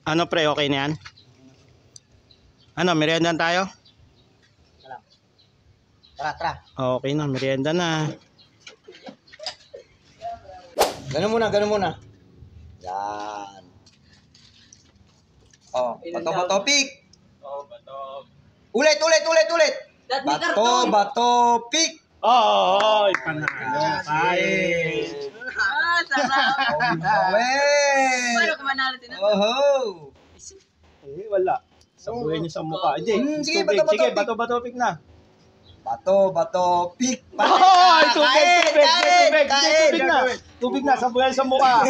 Ano pre, okay na yan? Ano, merienda tayo? Tara. Okay na, merienda na. Ganun muna. Yan. Oh, bato pick. Ulit. Bato pick. Oh, panalo. Kain. Sarap. Paano ka manalo din? Oh. Eh, wala. Sabuhin niyo sa mukha. Hindi. Sige, Sige, bato bato-pick na. Bato pick. Oh, tubig Kain. na. Tubig na, sabuhin sa mukha.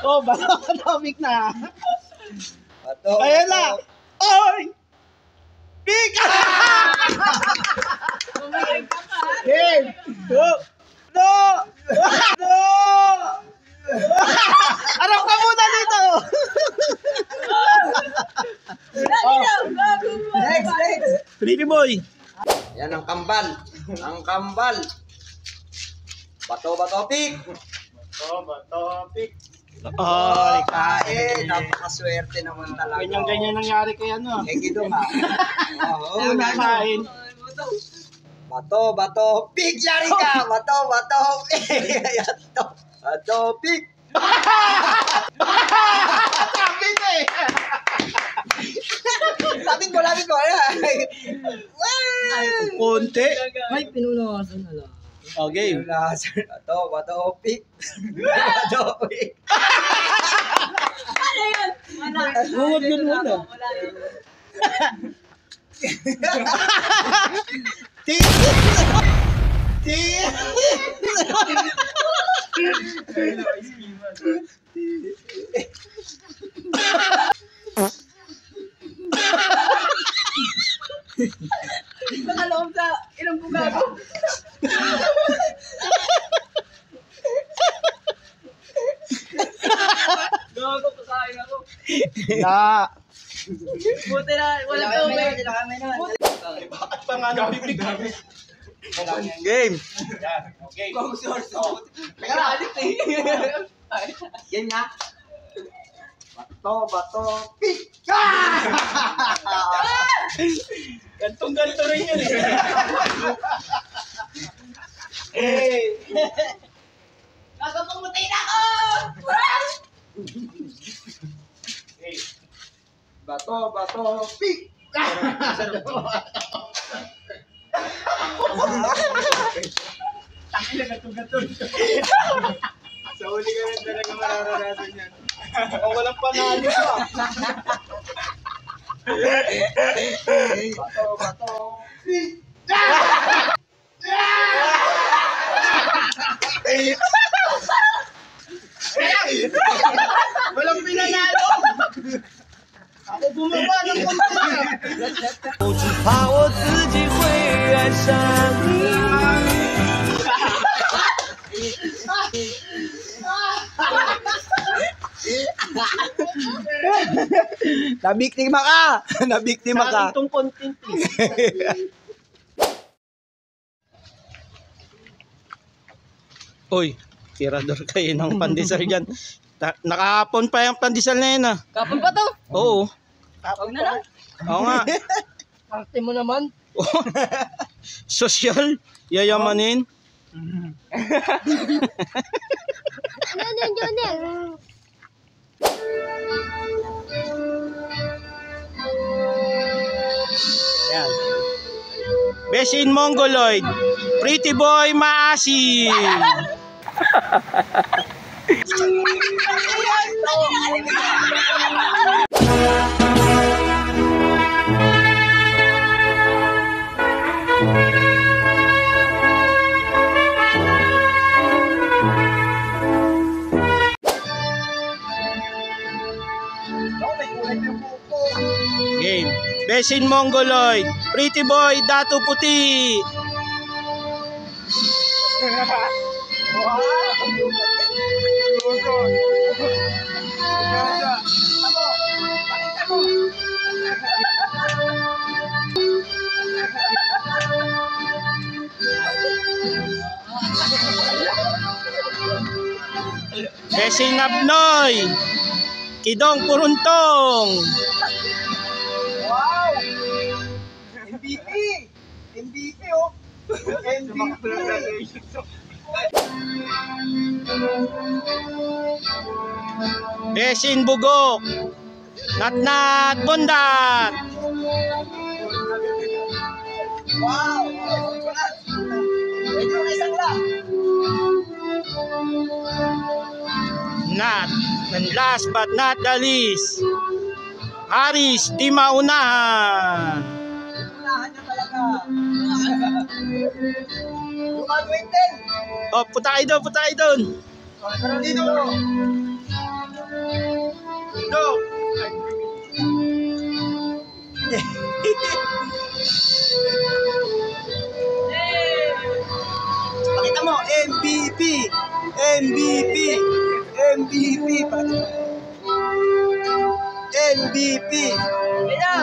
Oh, bato-pick na. Bato. Ayan na. Oy! Pick! Game! No! Arap ka muna dito! Next. Pretty boy! Yan ang kambal. Bato pick. Ay, Kain. Napakaswerte naman talaga. ganyan nangyari kay ano. Eh, gito ka. Oo. Kain. Bato pick. Yari ka. Bato pick. Bato pick. Lapit ko. Konti. Ay, pinunawasan na lang. Okay. Bato pick. Bato pick. Ano yun? Huwag yun muna. Nakaloob sa ilang bugago. Gago, kasahin ako. Na. Buti na, walang tubig. Bakit pa nga nabibig? Game. Okay. Yan nga. Bato pick. Gantong-ganto rin yun eh. Hey. Nagpapumutay na ako! Hey. Bato pick. Tangin na gantong-ganto rin. Sa huli ka rin talaga mararanasan yan. O walang panalo pa. Bato pick. Walang pinanalo. Ako bumaba ng konti na. 怕我自己会爱上你。 Nabiktima ka. Itong content eh. Uy, tirador kayo ng pandesal dyan. Nakahapon pa yung pandesal na yun ah. Kapag pa to? Oo. Huwag na lang. Oo nga. Arte mo naman. Social, yayamanin. Yan. Besin Mongoloid, Pretty Boy Maasim. Game. Besin Mongoloid, Pretty Boy Dato Puti. Bessie Nabnoy. Kidong Puruntong. Wow! MVP! MVP, oh! MVP! Besin Bugok. Natnat Bundat. Wow! Medyo na isang lang. Nat. And last but not the least, Haris Di Maunahan. Unahan niya talaga. Lumagwin din. Oh, puta kayo doon, puta kayo doon. Pero dito. Go! Pakita mo, MVP! MVP! MVP! MVP! Kaya.